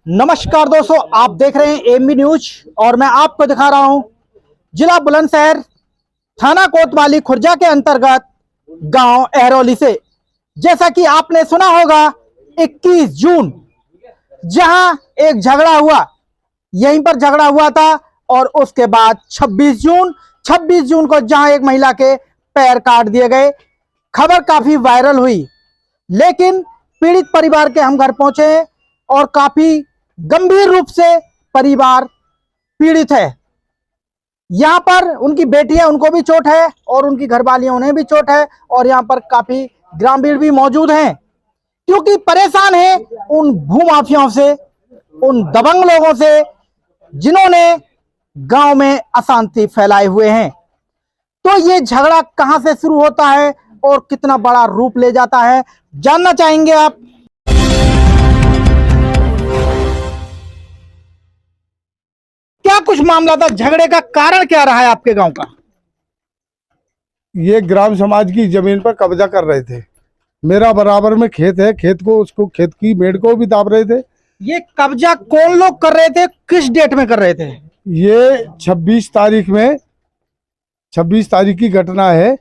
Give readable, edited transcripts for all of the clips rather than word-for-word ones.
नमस्कार दोस्तों, आप देख रहे हैं एमबी न्यूज और मैं आपको दिखा रहा हूं जिला बुलंदशहर थाना कोतवाली खुर्जा के अंतर्गत गांव अहरौली से। जैसा कि आपने सुना होगा 21 जून जहां एक झगड़ा हुआ, यहीं पर झगड़ा हुआ था और उसके बाद 26 जून को जहां एक महिला के पैर काट दिए गए। खबर काफी वायरल हुई, लेकिन पीड़ित परिवार के हम घर पहुंचे और काफी गंभीर रूप से परिवार पीड़ित है। यहां पर उनकी बेटी है, उनको भी चोट है और उनकी घरवालियां, उन्हें भी चोट है और यहां पर काफी ग्रामीण भी मौजूद हैं, क्योंकि परेशान है उन भूमाफियाओं से, उन दबंग लोगों से जिन्होंने गांव में अशांति फैलाए हुए हैं। तो ये झगड़ा कहां से शुरू होता है और कितना बड़ा रूप ले जाता है, जानना चाहेंगे आप। क्या कुछ मामला था, झगड़े का कारण क्या रहा है आपके गांव का? ये ग्राम समाज की जमीन पर कब्जा कर रहे थे। मेरा बराबर में खेत है, खेत की मेड़ को भी दाब रहे थे। ये कब्जा कौन लोग कर रहे थे, किस डेट में कर रहे थे? ये 26 तारीख की घटना है।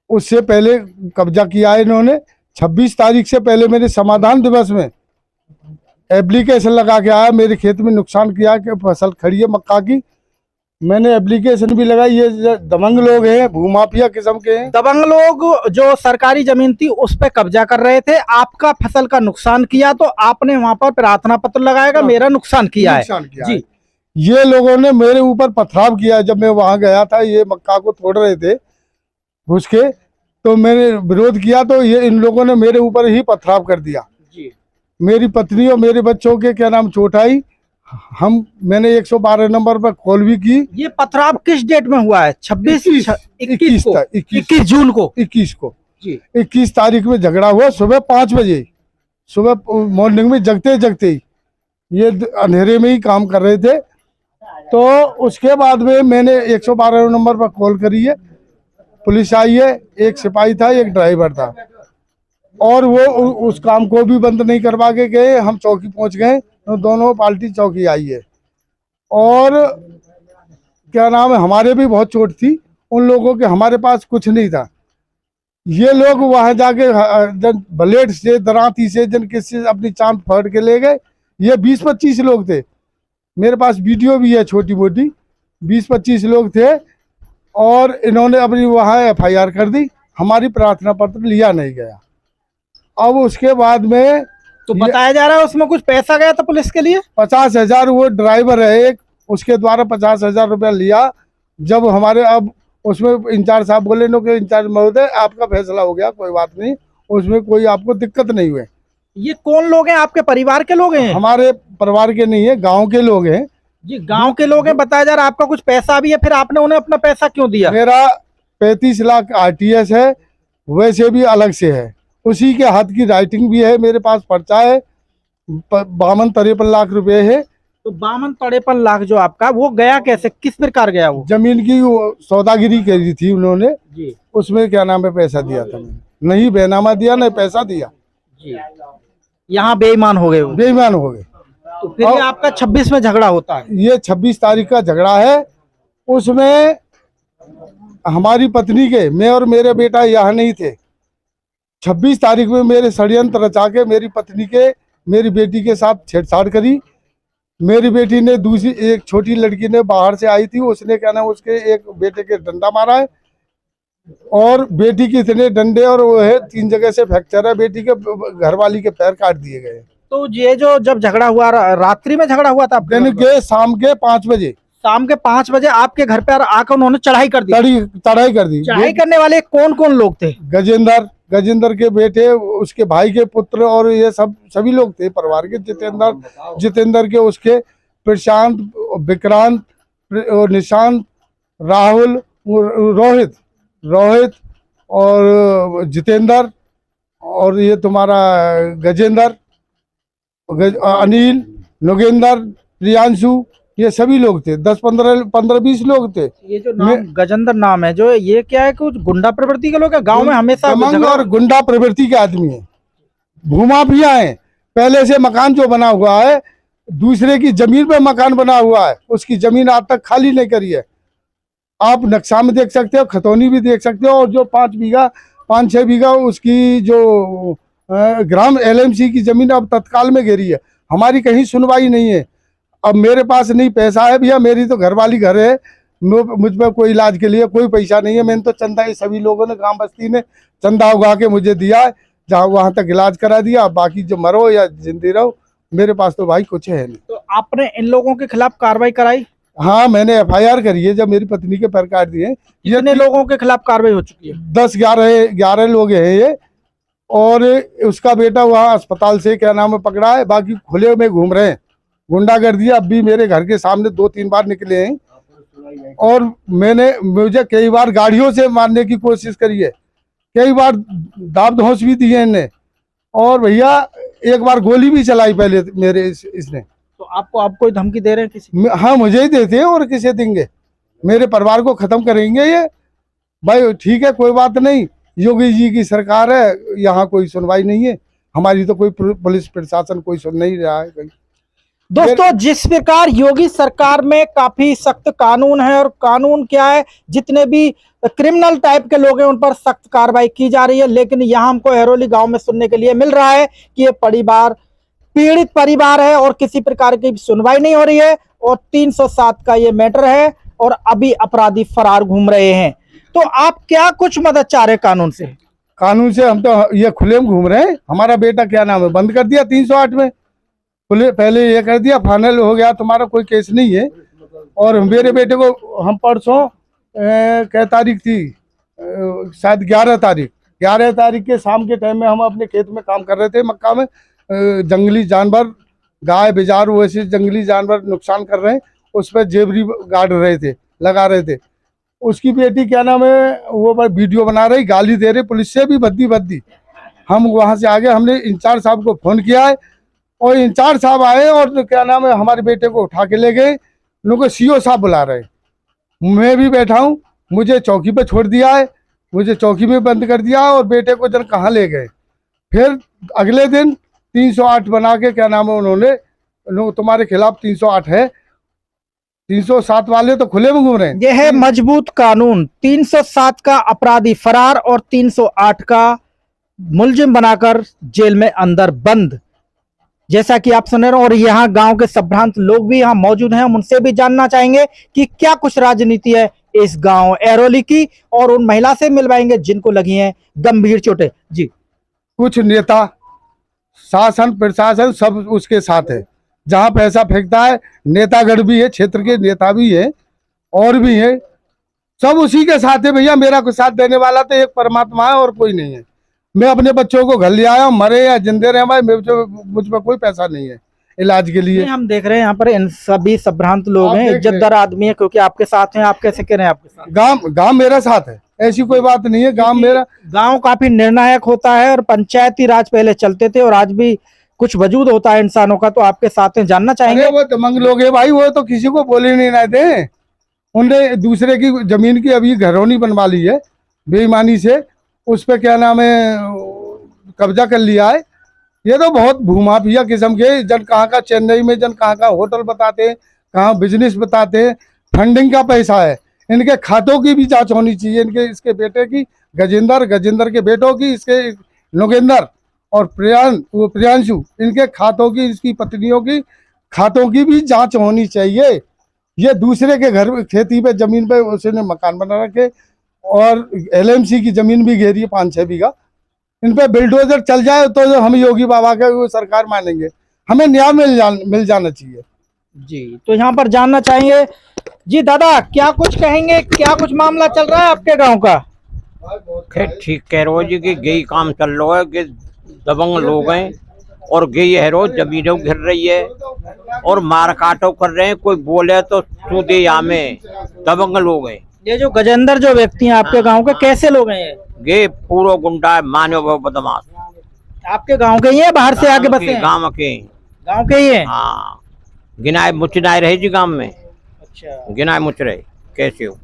उससे पहले कब्जा किया है इन्होंने। 26 तारीख से पहले मेरे समाधान दिवस में एप्लीकेशन लगा के आया, मेरे खेत में नुकसान किया कि फसल खड़ी है मक्का की। मैंने एप्लीकेशन भी लगाई। ये दबंग लोग हैं, भूमाफिया किस्म के हैं। दबंग लोग जो सरकारी जमीन थी उस पे कब्जा कर रहे थे, आपका फसल का नुकसान किया तो आपने वहां पर प्रार्थना पत्र लगाएगा, मेरा नुकसान किया है जी। ये लोगों ने मेरे ऊपर पथराव किया। जब मैं वहां गया था, ये मक्का को तोड़ रहे थे घुस के, तो मैंने विरोध किया तो ये इन लोगों ने मेरे ऊपर ही पथराव कर दिया जी। मेरी पत्नी और मेरे बच्चों के क्या नाम चोट आई। मैंने 112 नंबर पर कॉल भी की। ये पथराव किस डेट में हुआ है? 21 जून को। 21 को जी। 21 तारीख में झगड़ा हुआ सुबह 5 बजे, सुबह मॉर्निंग में जगते जगते ही। ये अंधेरे में ही काम कर रहे थे। तो उसके बाद में मैंने 112 नंबर पर कॉल करी है, पुलिस आई है, एक सिपाही था, एक ड्राइवर था, और वो उस काम को भी बंद नहीं करवा के गए। हम चौकी पहुंच गए तो दोनों पार्टी चौकी आई है। और क्या नाम है, हमारे भी बहुत चोट थी, उन लोगों के हमारे पास कुछ नहीं था। ये लोग वहां जाके जन ब्लेड से, दराती से, जन किससे अपनी चांद फाड़ के ले गए। ये 20-25 लोग थे, मेरे पास वीडियो भी है छोटी मोटी। 20-25 लोग थे और इन्होंने अपनी वहाँ FIR कर दी। हमारी प्रार्थना पत्र लिया नहीं गया। अब उसके बाद में तो बताया जा रहा है उसमें कुछ पैसा गया था पुलिस के लिए। 50,000 वो ड्राइवर है एक, उसके द्वारा 50,000 रुपया लिया। जब हमारे अब उसमें इंचार्ज साहब बोले नो कि इंचार्ज महोदय आपका फैसला हो गया, कोई बात नहीं, उसमें कोई आपको दिक्कत नहीं हुई। ये कौन लोग हैं, आपके परिवार के लोग हैं? हमारे परिवार के नहीं है, गांव के लोग हैं जी। गांव के लोग हैं। बताया जा रहा है आपका कुछ पैसा भी है, फिर आपने उन्हें अपना पैसा क्यों दिया? मेरा 35 लाख RTS है, वैसे भी अलग से है, उसी के हाथ की राइटिंग भी है, मेरे पास पर्चा है। 52-53 लाख रुपए है। तो 52-53 लाख जो आपका, वो गया कैसे, किस प्रकार गया? वो जमीन की सौदागिरी करी थी उन्होंने जी। उसमें क्या नाम है पैसा दिया था मैंने, नहीं बेनामा दिया, नहीं पैसा दिया जी। यहाँ बेईमान हो गए वो। बेईमान हो गए। तो फिर ये आपका 26 में झगड़ा होता है। ये 26 तारीख का झगड़ा है। उसमें हमारी पत्नी के, मैं और मेरे बेटा यहाँ नहीं थे। 26 तारीख में मेरे षड्यंत्र रचा के मेरी पत्नी के, मेरी बेटी के साथ छेड़छाड़ करी। मेरी बेटी ने दूसरी एक छोटी लड़की ने बाहर से आई थी, उसने क्या नाम उसके एक बेटे के डंडा मारा है और बेटी के इतने डंडे और वो है 3 जगह से फ्रैक्चर है। बेटी के घरवाली के पैर काट दिए गए। तो ये जो जब झगड़ा हुआ, रात्रि में झगड़ा हुआ था दिन के शाम के 5 बजे, शाम के 5 बजे आपके घर पे आकर उन्होंने चढ़ाई कर दी। चढ़ाई कर दी। चढ़ाई करने वाले कौन कौन लोग थे? गजेंद्र के बेटे, उसके भाई के पुत्र और ये सभी लोग थे परिवार के। जितेंद्र के उसके प्रशांत, विक्रांत और निशांत, राहुल, रोहित और जितेंद्र और ये तुम्हारा गजेंद्र, अनिल, नोगेंद्र, प्रियांशु, ये सभी लोग थे। 10-15-20 लोग थे। ये जो नाम गजेंद्र नाम है, जो ये क्या है, कुछ गुंडा प्रवृत्ति के लोग हैं गांव में हमेशा? और गुंडा प्रवृत्ति के आदमी है। भूमाफिया हैं। पहले से मकान जो बना हुआ है, दूसरे की जमीन पे मकान बना हुआ है, उसकी जमीन आज तक खाली नहीं करी है। आप नक्शा में देख सकते हो, खतौनी भी देख सकते हो। और जो 5-6 बीघा उसकी जो ग्राम LMC की जमीन अब तत्काल में घेरी है। हमारी कहीं सुनवाई नहीं है। अब मेरे पास नहीं पैसा है भैया, मेरी तो घरवाली घर है, मुझ पर कोई इलाज के लिए कोई पैसा नहीं है। मैंने तो चंदा, ये सभी लोगों ने ग्राम बस्ती ने चंदा उगा के मुझे दिया है, जहाँ वहां तक इलाज करा दिया। बाकी जो मरो या जिंदे रहो, मेरे पास तो भाई कुछ है नहीं। तो आपने इन लोगों के खिलाफ कार्रवाई कराई? हाँ, मैंने FIR करी है। जब मेरी पत्नी के पैर काट दिए। कितने लोगों के खिलाफ कार्रवाई हो चुकी है? 10-11 लोग हैं ये। और उसका बेटा वहाँ अस्पताल से क्या नाम है पकड़ा है। बाकी खुले में घूम रहे हैं, गुंडागर्दी। अब भी मेरे घर के सामने 2-3 बार निकले हैं। और मुझे कई बार गाड़ियों से मारने की कोशिश करी है, कई बार दाब धौंस भी दिए इनने। और भैया एक बार गोली भी चलाई पहले मेरे इसने। तो आपको आप कोई धमकी दे रहे हैं किसी? हाँ, मुझे ही देते हैं और किसे देंगे? मेरे परिवार को खत्म करेंगे ये। भाई ठीक है, कोई बात नहीं, योगी जी की सरकार है, यहाँ कोई सुनवाई नहीं है। हमारी तो कोई पुलिस प्रशासन कोई सुन नहीं रहा है कहीं। दोस्तों, जिस प्रकार योगी सरकार में काफी सख्त कानून है, और कानून क्या है, जितने भी क्रिमिनल टाइप के लोग हैं उन पर सख्त कार्रवाई की जा रही है, लेकिन यहाँ हमको एरोली गांव में सुनने के लिए मिल रहा है कि ये परिवार पीड़ित परिवार है और किसी प्रकार की सुनवाई नहीं हो रही है, और 307 का ये मैटर है और अभी अपराधी फरार घूम रहे हैं। तो आप क्या कुछ मदद चाह रहे हैं कानून से? कानून से हम तो ये खुले में घूम रहे हैं। हमारा बेटा क्या नाम है बंद कर दिया 308 में। पहले ये कर दिया, फाइनल हो गया, तुम्हारा कोई केस नहीं है। और मेरे बेटे को हम परसों क्या तारीख थी, शायद 11 तारीख के शाम के टाइम में हम अपने खेत में काम कर रहे थे मक्का में। जंगली जानवर, गाय बिजार, वैसे जंगली जानवर नुकसान कर रहे हैं, उस पर जेबरी गाड़ रहे थे, लगा रहे थे। उसकी बेटी क्या नाम है वो वीडियो बना रही, गाली दे रही, पुलिस से भी भद्दी। हम वहां से आगे, हमने इंचार्ज साहब को फोन किया है और इंचार्ज साहब आए और क्या नाम है हमारे बेटे को उठा के ले गए। उनको CO साहब बुला रहे। मैं भी बैठा हूँ, मुझे चौकी पे छोड़ दिया है, मुझे चौकी में बंद कर दिया और बेटे को जन कहाँ ले गए। फिर अगले दिन 308 बना के क्या नाम है उन्होंने, तुम्हारे खिलाफ 308 है, 307 वाले तो खुले में घूम रहे हैं। यह है मजबूत कानून। 307 का अपराधी फरार और 308 का मुलजिम बनाकर जेल में अंदर बंद, जैसा कि आप सुन रहे हो। और यहाँ गांव के संभ्रांत लोग भी यहाँ मौजूद हैं, हम उनसे भी जानना चाहेंगे कि क्या कुछ राजनीति है इस गांव एरोली की, और उन महिला से मिलवाएंगे जिनको लगी हैं गंभीर चोटें। जी, कुछ नेता, शासन प्रशासन सब उसके साथ है। जहाँ पैसा फेंकता है, नेतागढ़ भी है, क्षेत्र के नेता भी है और भी है, सब उसी के साथ है भैया। मेरा कुछ साथ देने वाला तो एक परमात्मा है और कोई नहीं है। मैं अपने बच्चों को घर ले आया हूँ, मरे या जिंदे रहे भाई, मुझ पर कोई पैसा नहीं है इलाज के लिए। हम देख रहे हैं यहाँ पर इन सभी संभ्रांत लोग हैं, इज्जतदार आदमी है, क्योंकि आपके साथ हैं। आप कैसे कह रहे हैं आपके साथ? गांव मेरा साथ है, ऐसी कोई बात नहीं है। गांव काफी निर्णायक होता है और पंचायती राज पहले चलते थे और आज भी कुछ वजूद होता है इंसानों का, तो आपके साथ हैं, जानना चाहेंगे। वो दमंग लोग है भाई, वो तो किसी को बोले नहीं ना थे। उनने दूसरे की जमीन की अभी घरौनी बनवा ली है बेईमानी से, उस पर क्या नाम है कब्जा कर लिया है। ये तो बहुत भूमाफिया किस्म के, जन कहाँ का चेन्नई में, जन कहाँ का होटल बताते हैं, कहाँ बिजनेस बताते हैं, फंडिंग का पैसा है। इनके खातों की भी जांच होनी चाहिए, इनके इसके बेटे की गजेंद्र के बेटों की, इसके नोगेंद्र और प्रियांशु, इनके खातों की, इसकी पत्नियों की खातों की भी जांच होनी चाहिए। ये दूसरे के घर खेती पे जमीन पे उसने मकान बना रखे और LMC की जमीन भी घेरी है 5-6 बीघा। इन पे बिल्डोजर चल जाए तो हम योगी बाबा के वो सरकार मानेंगे। हमें न्याय मिल जाना चाहिए। जी, तो यहाँ पर जानना चाहेंगे जी, दादा क्या कुछ कहेंगे, क्या कुछ मामला चल रहा है आपके गांव का? ठीक कह रहे हो जी कि यही काम चल रहा है कि दबंग लोग हैं और गई है रोज जमीनों घिर रही है और मार काटो कर रहे हैं। कोई बोले तो सूदे यहाँ में दबंग लोग हैं। ये जो गजेंद्र जो व्यक्ति हैं आपके गांव के, कैसे लोग हैं ये पूरा गुंडा है, मानो बदमाश। आपके गांव के ही है, बाहर से आके बसे हैं? गाँव के ही है। हाँ, गिनाए मुचनाए रहे जी गाँव में। अच्छा, गिनाए मुच रहे कैसे हो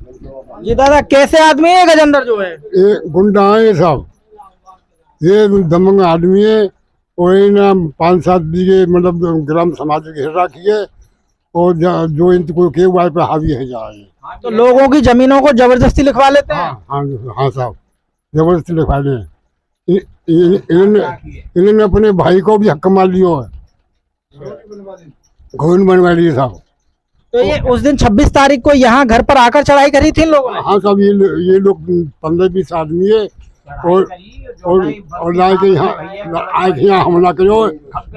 जी दादा, कैसे आदमी है गजेंद्र जो है? ये गुंडा है साहब, ये दमंग आदमी है वही ना 5-7 बीघे मतलब ग्राम समाज की घेर रखी है और जो इनको के वाई पे हावी है जाए। तो लोगों की जमीनों को जबरदस्ती लिखवा लेते हैं। हाँ हाँ साहब, जबरदस्ती लिखवा ले। इन्होंने अपने भाई को भी हक मार लियो है, घोन बनवा लिए साहब। तो ये उस दिन 26 तारीख को यहाँ घर पर आकर चढ़ाई करी थी इन लोगों ने। हाँ साहब, ये लोग 15-20 आदमी है और लाए के यहाँ हमला करो।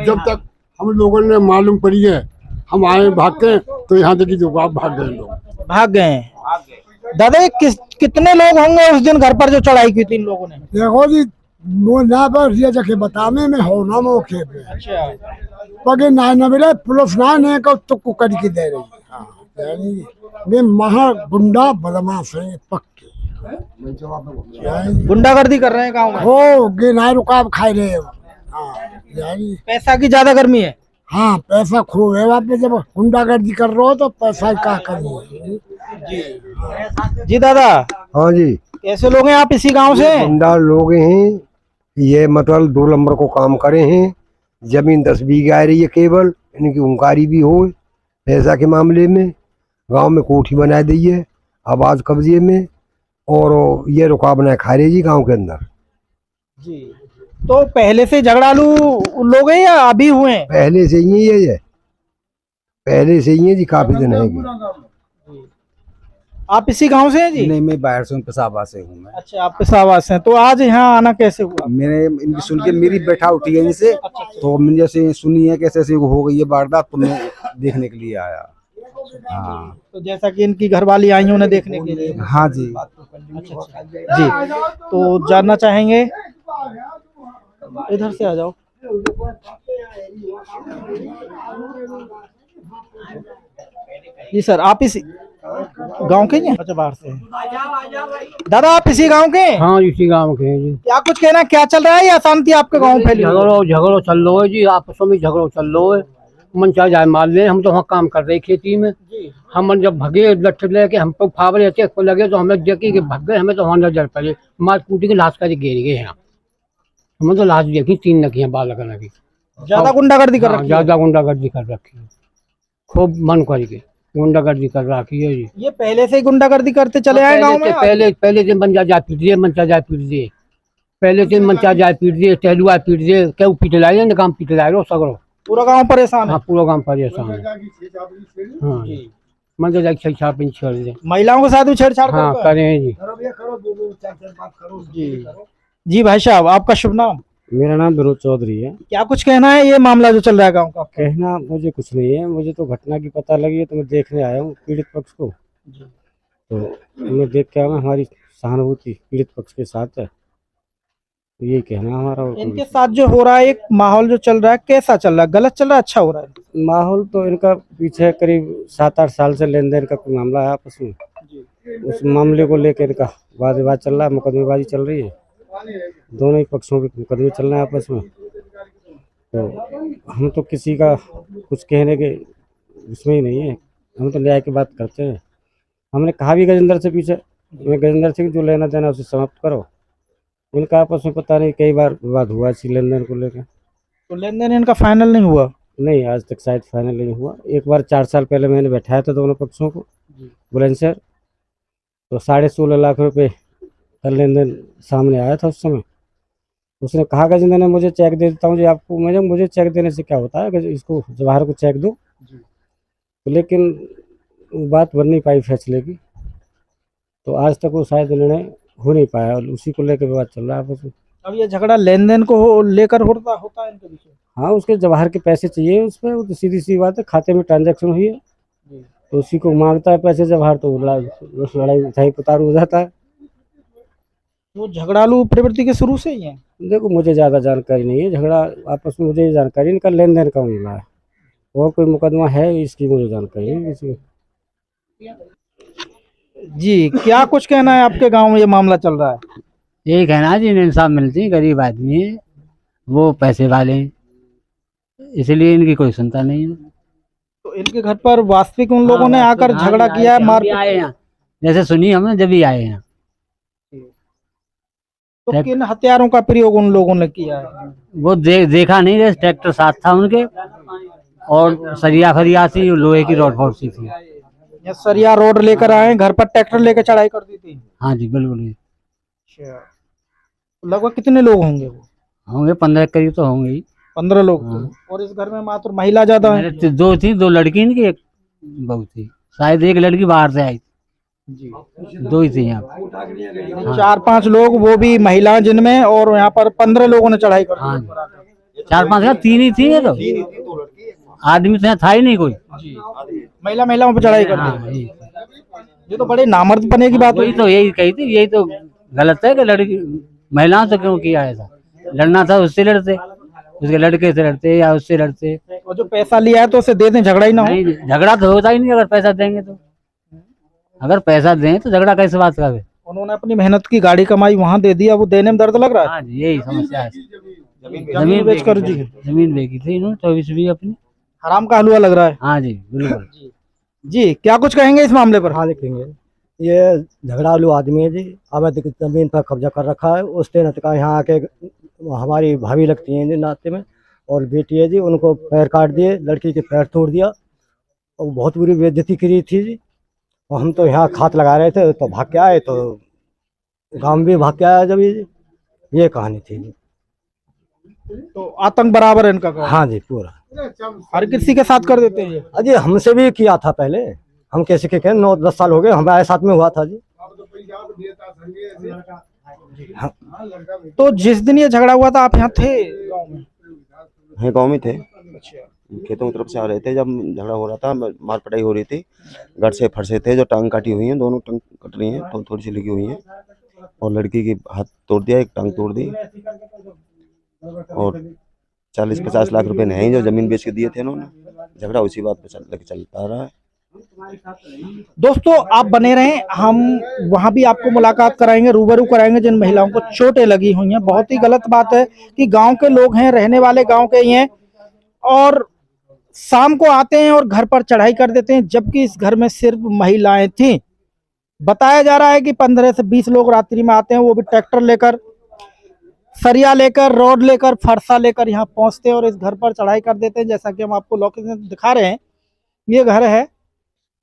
जब तक हम लोगों ने मालूम पड़ी है हम आए भाग के, तो यहाँ तक जो भाग गए लोग, भाग गए हैं। दादा ये कितने लोग होंगे उस दिन घर पर जो चढ़ाई की थी इन लोगों ने? देखो जी, वो ना पर ये जगह बताने में हो ना मौके पे अच्छा, पगे ना न मिले पुलिस ना ने को तो कुकड़ की दे रही। हाँ यानी ये महा गुंडा बदमाश है पक्के, गुंडागर्दी कर रहे हैं गाँव में। हो गे ना रुकाब खाए रहे हो। हाँ यानी पैसा की ज्यादा गर्मी है। हाँ पैसा खूब है वहाँ पे, जब गुंडागर्दी कर रहे हो तो पैसा क्या करिए। जी दादा, हाँ जी, कैसे लोग हैं आप इसी गांव से? गुंडा लोग हैं ये, मतलब 2 नंबर को काम करे हैं। जमीन 10 बीघे आ रही है केवल, इनकी उनकारी भी हो पैसा के मामले में। गांव में कोठी बना दी है आवाज कब्जे में, और ये रुका बनाए खा रही जी गांव के अंदर। जी, तो पहले से झगड़ालू लोग हैं या अभी हुए हैं? पहले से ही है ये, पहले से ही है जी, काफी दिन है। आप इसी गांव से हैं जी? नहीं, मैं बाहर से हूँ, पेशावा से हूँ मैं। अच्छा, आप पेशावा से हैं। तो आज यहाँ आना कैसे हुआ? मैंने इनकी सुन के मेरी बैठा उठी है इनसे, तो मैंने जैसे सुनी है कैसे ऐसे हो गई है वारदात, तो मैं देखने के लिए आया। हाँ तो जैसा कि इनकी घरवाली आई उन्हें देखने के लिए। हाँ जी। अच्छा जी, तो जानना चाहेंगे, इधर से आ जाओ। जी सर, आप इसी गांव के हैं? अच्छा, बाहर से हैं। दादा आप इसी गांव के हैं? हाँ इसी गांव के हैं जी। क्या कुछ कहना, क्या चल रहा है या अशांति आपके गांव में फैली हुई है? झगड़ो चल रहा है जी, आपस में झगड़ो चल रहा है। मन चाहे जाए मार ले, हम तो वहाँ काम कर रहे खेती में। हम जब भगे लठ लेके हम पे फावरे को लगे, तो हमें देखी कि भग गए, हमें तो वहाँ नजर पड़े, मार कूटी की लाश का गिर गए हैं। हमें तो लाश देखी 3 नकी है बाल की। ज्यादा गुंडागर्दी कर रखी है? ज्यादा गुंडागर्दी कर रखी है, खूब मन करके गुंडागर्दी कर रखी है जी। ये पहले से ही गुंडागर्दी करते चले आए गांव में? पहले दिन मंचा जाए पीट दिए, मंचा जाए पीट दिए, पहले दिन मंचा जाए पीट दिए, टहलुआ पीट दिए, क्यों पीट लाए ना, काम पीट लाए सगड़ो। पूरा गांव परेशान है? हाँ पूरा गांव परेशान है। हाँ मंचा जाए छेड़छाड़ छोड़ दे, महिलाओं के साथ भी छेड़छाड़ हाँ करते हैं? करें जी। जी भाई साहब, आपका शुभ नाम? मेरा नाम विनोद चौधरी है। क्या कुछ कहना है ये मामला जो चल रहा है गांव का? कहना मुझे कुछ नहीं है, मुझे तो घटना की पता लगी है, तो मैं देखने आया हूँ पीड़ित पक्ष को। तो मैं देख के आया, हमारी सहानुभूति पीड़ित पक्ष के साथ है, तो यही कहना हमारा। इनके साथ जो हो रहा है, एक माहौल जो चल रहा है, कैसा चल रहा है? गलत चल रहा है, अच्छा हो रहा है? माहौल तो इनका पीछे करीब 7-8 साल से लेन देन का कोई मामला है आपस में, उस मामले को लेकर इनका वाद विवाद चल रहा है, मुकदमेबाजी चल रही है, दोनों ही पक्षों के मुकदमे चल रहे हैं आपस में। तो हम तो किसी का कुछ कहने के उसमें ही नहीं है, हम तो न्याय की बात करते हैं। हमने कहा भी गजेंद्र से पीछे, मैं गजेंद्र से जो लेना देना उसे समाप्त करो। इनका आपस में पता नहीं कई बार विवाद हुआ इसी लेन देन को लेकर। तो लेन देन इनका फाइनल नहीं हुआ? नहीं, आज तक शायद फाइनल नहीं हुआ। एक बार 4 साल पहले मैंने बैठाया था दोनों पक्षों को बुलंदशहर, तो 16.5 लाख रुपए का लेन देन सामने आया था उस समय। उसने कहा गजेंद्र ने, मुझे चेक दे देता हूँ जी आपको। मुझे चेक देने से क्या होता है, इसको जवाहर को चेक दो। तो लेकिन बात बन नहीं पाई फैसले की, तो आज तक वो शायद निर्णय हो नहीं पाया, और उसी को लेकर विवाद चल रहा है आपस में। अब ये झगड़ा लेन देन को लेकर होता है इनके बीच में? हाँ, उसके जवाहर के पैसे चाहिए उस पर, वो तो सीधी सी बात है, खाते में ट्रांजैक्शन हुई है तो उसी को मांगता है पैसे जवाहर, तो लड़ाई उठाई पुतारू हो जाता है। वो झगड़ालू प्रवृत्ति के शुरू से ही है? देखो मुझे ज़्यादा जानकारी नहीं है, झगड़ा आपस में मुझे जानकारी, इनका लेन देन का मामला है, और कोई मुकदमा है इसकी मुझे जानकारी नहीं किसी। जी, क्या कुछ कहना है आपके गांव में ये मामला चल रहा है? यही कहना है जी, इंसाफ मिलती, गरीब आदमी है, वो पैसे वाले हैं, इसलिए इनकी कोई सुनता नहीं है। तो इनके घर पर वास्तविक उन लोगों ने आकर झगड़ा किया है, मार आए हैं, जैसे सुनी हमने जब भी आए हैं। तो किन हथियारों का प्रयोग उन लोगों ने किया है? वो देखा नहीं, जैसे ट्रैक्टर साथ था उनके और सरिया फरिया सी लोहे की रॉड फोड़ सी थी। ये सरिया रोड लेकर आए, घर पर ट्रैक्टर लेकर चढ़ाई कर दी थी। हाँ जी बिल्कुल। अच्छा, लगभग कितने लोग होंगे वो? होंगे 15 करीब तो होंगे ही। 15 लोग हाँ। थे। और इस घर में मात्र महिला ज्यादा है। मेरे 2 थी, 2 लड़की इनकी, एक बहू थी, शायद एक लड़की बाहर से आई, जी 2 ही थी यहाँ। 4-5 लोग, वो भी महिला जिनमें, और यहाँ पर 15 लोगों ने चढ़ाई कर हाँ दी। 4-5 का 3 ही थी, ये तो आदमी तो यहाँ था ही नहीं कोई। जी महिलाओं पर चढ़ाई कर हाँ, दी। ये तो बड़े नामर्द बने की बात वही हुई। तो यही कही थी, यही तो गलत है कि लड़की महिलाओं से क्यों किया ऐसा। लड़ना था उससे लड़ते, उसके लड़के से लड़ते या उससे लड़ते। और जो पैसा लिया है तो उसे दे दें, झगड़ा ही ना हो। नहीं, झगड़ा तो होता ही नहीं अगर पैसा देंगे तो। अगर पैसा दें तो झगड़ा कैसे बात का है। उन्होंने अपनी मेहनत की गाड़ी कमाई वहां दे दिया, वो देने में दर्द लग रहा है। हाँ जी यही समस्या है। जमीन बेच कर दी। जमीन बेची थी इन्होंने 24 भी अपनी। हराम का हलवा लग रहा है। हाँ जी बिल्कुल। जी क्या कुछ कहेंगे इस मामले पर? हाँ लिखेंगे। ये झगड़ालू आदमी है जी, अवैध जमीन पर कब्जा कर रखा है। उसने का यहाँ आके हमारी भाभी लगती हैं जी नाते में, और बेटी है जी, उनको पैर काट दिए, लड़की के पैर तोड़ दिया और बहुत बुरी बेइज्जती करी थी जी। और हम तो यहाँ खात लगा रहे थे तो भाग के आए, तो गाँव में भी भाग के आया जब ये कहानी थी जी। तो आतंक बराबर है इनका काम। हाँ जी पूरा हर किसी के साथ कर देते हैं ये। अजय हमसे भी किया था पहले, हम कैसे के 9-10 साल हो गए हमारे साथ में हुआ था जी। हाँ। तो जिस दिन ये झगड़ा हुआ था आप यहाँ थे गाँव में? हैं गाँव में थे, खेतों की तरफ से आ रहे थे जब झगड़ा हो रहा था, मार पिटाई हो रही थी। गढ़ से फरसे थे जो टांग काटी हुई हैं, दोनों टांग कट रही हैं, तो थोड़ी सी लगी हुई हैं। और लड़की की हाथ तोड़ दिया, एक टांग तोड़ दी। और 40-50 लाख रुपए नहीं जो जमीन बेच के दिए थे इन्होंने। झगड़ा उसी बात पे चलता रहा है। दोस्तों आप बने रहें, हम वहां भी आपको मुलाकात कराएंगे, रूबरू कराएंगे जिन महिलाओं को चोटें लगी हुई हैं। बहुत ही गलत बात है कि गांव के लोग हैं, रहने वाले गांव के ही हैं, और शाम को आते हैं और घर पर चढ़ाई कर देते हैं, जबकि इस घर में सिर्फ महिलाएं थीं। बताया जा रहा है कि 15 से 20 लोग रात्रि में आते हैं, वो भी ट्रैक्टर लेकर, सरिया लेकर, रोड लेकर, फरसा लेकर यहाँ पहुंचते हैं और इस घर पर चढ़ाई कर देते हैं। जैसा कि हम आपको लोकेशन दिखा रहे हैं, ये घर है,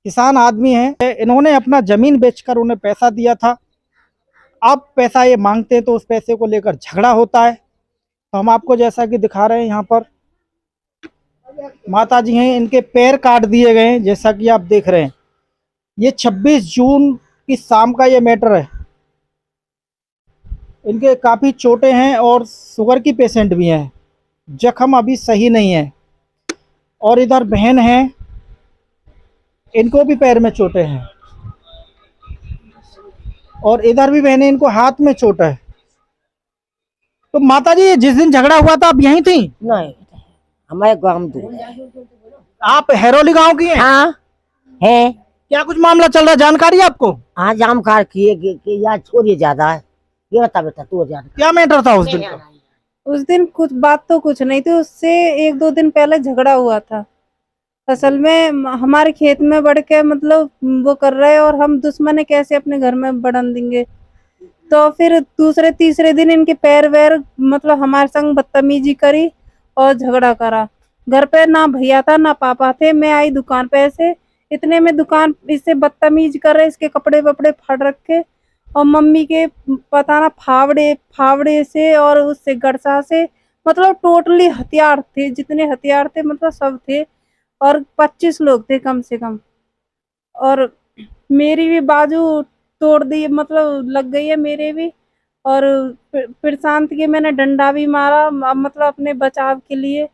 किसान आदमी है, इन्होंने अपना जमीन बेचकर उन्हें पैसा दिया था। अब पैसा ये मांगते हैं तो उस पैसे को लेकर झगड़ा होता है। तो हम आपको जैसा कि दिखा रहे हैं, यहाँ पर माता जी हैं, इनके पैर काट दिए गए हैं, जैसा कि आप देख रहे हैं। ये 26 जून की शाम का ये मैटर है। इनके काफ़ी चोटें हैं और शुगर की पेशेंट भी हैं, जख्म अभी सही नहीं है। और इधर बहन है, इनको भी पैर में चोटें हैं, और इधर भी बहनें, इनको हाथ में चोट है। तो माता जी जिस दिन झगड़ा हुआ था आप यहीं थी? नहीं, हमारे गांव दूर है। आप हेरोली गांव की हैं? हाँ है। क्या कुछ मामला चल रहा है, जानकारी है आपको? हाँ जानकार किए कि यार छोड़िए ज्यादा है, ये बता बेटा तू जान। क्या मैटर था उस दिन का? उस दिन कुछ बात तो कुछ नहीं थी, उससे 1-2 दिन पहले झगड़ा हुआ था। असल में हमारे खेत में बढ़ के मतलब वो कर रहे, और हम दुश्मन कैसे अपने घर में बढ़न देंगे। तो फिर दूसरे तीसरे दिन इनके पैर वैर मतलब हमारे संग बदतमीजी करी और झगड़ा करा। घर पे ना भैया था ना पापा थे, मैं आई दुकान पे ऐसे, इतने में दुकान इससे बदतमीज कर रहे, इसके कपड़े वपड़े फाड़ रखे, और मम्मी के पता ना फावड़े से और उससे गड़सा से, मतलब टोटली हथियार थे, जितने हथियार थे मतलब सब थे, और 25 लोग थे कम से कम। और मेरी भी बाजू तोड़ दी, मतलब लग गई है मेरे भी। और प्रशांत के मैंने डंडा भी मारा, मतलब अपने बचाव के लिए।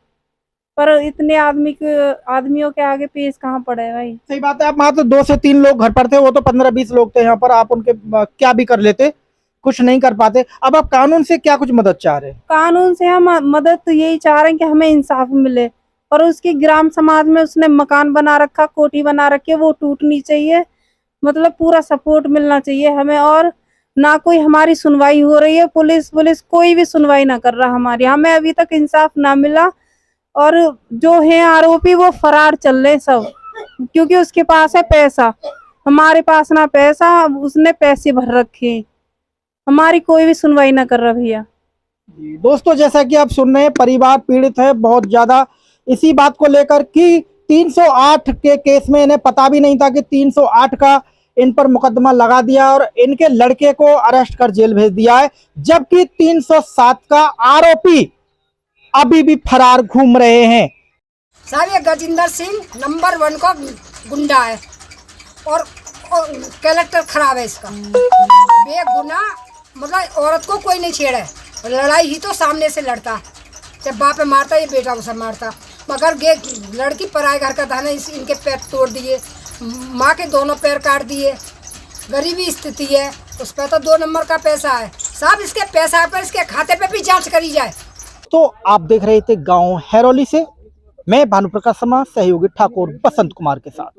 पर इतने आदमियों के आगे पेश कहाँ पड़े भाई। सही बात है, आप मात्र 2 से 3 लोग घर पर थे, वो तो 15-20 लोग थे यहाँ पर। आप उनके क्या भी कर लेते, कुछ नहीं कर पाते। अब आप कानून से क्या कुछ मदद चाह रहे हैं? कानून से हम मदद तो यही चाह रहे हैं कि हमें इंसाफ मिले। और उसकी ग्राम समाज में उसने मकान बना रखा, कोठी बना रखी है, वो टूटनी चाहिए, मतलब पूरा सपोर्ट मिलना चाहिए हमें। और ना कोई हमारी सुनवाई हो रही है, पुलिस कोई भी सुनवाई ना कर रहा हमारी, हमें अभी तक इंसाफ ना मिला। और जो है आरोपी वो फरार चल रहे सब, क्योंकि उसके पास है पैसा, हमारे पास ना पैसा, उसने पैसे भर रखे। हमारी कोई भी सुनवाई ना कर रहा भैया। दोस्तों जैसा कि आप सुन रहे हैं, परिवार पीड़ित है बहुत ज्यादा इसी बात को लेकर कि 308 के केस में इन्हें पता भी नहीं था कि 308 का इन पर मुकदमा लगा दिया और इनके लड़के को अरेस्ट कर जेल भेज दिया है, जबकि 307 का आरोपी अभी भी फरार घूम रहे हैं। साहब ये गजिंदर सिंह नंबर 1 का गुंडा है और कैरेक्टर खराब है इसका। बेगुनाह मतलब औरत को कोई नहीं छेड़े, लड़ाई ही तो सामने से लड़ता, जब बाप मारता ये बेटा उसे मारता। मगर लड़की पराए घर का धन है, इनके पैर तोड़ दिए, माँ के दोनों पैर काट दिए, गरीबी स्थिति है, उस पर तो 2 नंबर का पैसा है। साहब इसके पैसा पर इसके खाते पे भी जांच करी जाए। तो आप देख रहे थे गांव हैरोली से, मैं भानुप्रकाश शर्मा, सहयोगी ठाकुर बसंत कुमार के साथ।